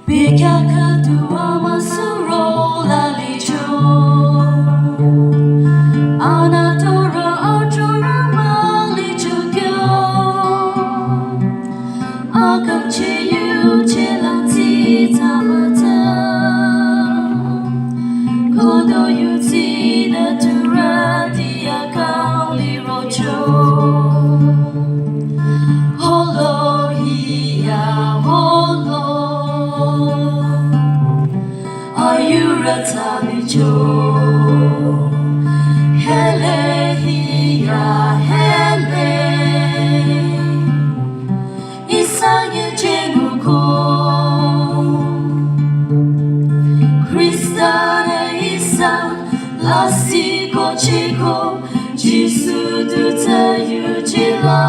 Bekhyak masuro lalicho Anatora atora malicho kyo Akam chiyu chilanti tamata Kodo yuti natura diakali rocho Holo hiya holo Ayuratalicho Hele hiya hele Isanya jemuko Kristana isa Lasiko chiko Jisu duta yujila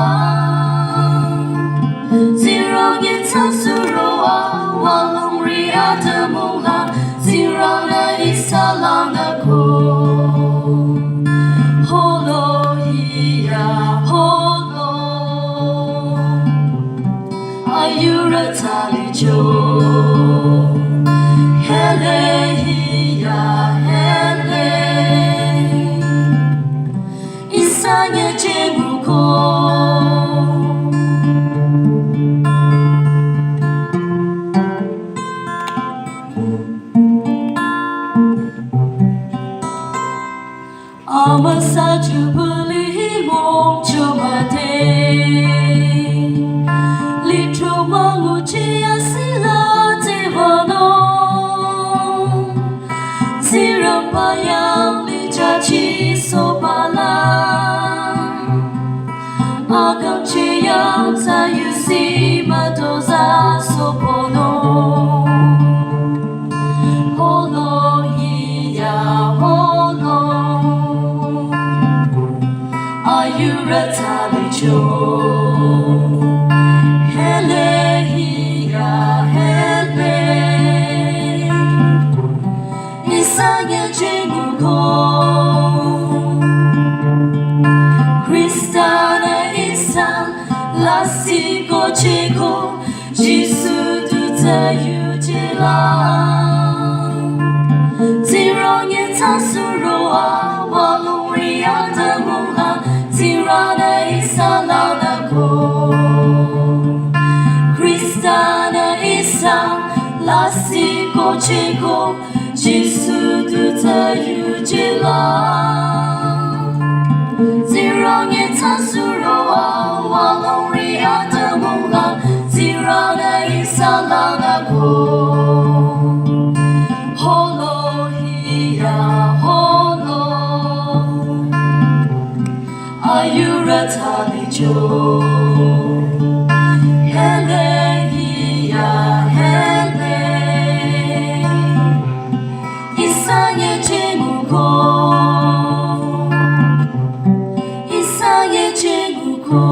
Zero gita suroa Walong riata mola Zero na isa lang ako Holo hiya holo Ayuratalicho Hele hiya hele Isanya jemuko Amasa jubili mong chumate Litro manguchi asila tevano Zirapayang lijachi sobala Agam chiyang sayusi madoza sopono Holo hiya holo Ayuratalicho Hele hiya hele Isanya jemuko Kristana isa Lasiko chiko Jisu duta yujila Zero yeta suroa Walong riata mola Zirana isa lanako Kristana isa Lasiko chiko Jisu duta yujila Zero yeta suroa Walong riata mola Zirana isa lanako Holo hiya holo Ayuratalicho Hele hiya hele Isanya jemuko Isanya jemuko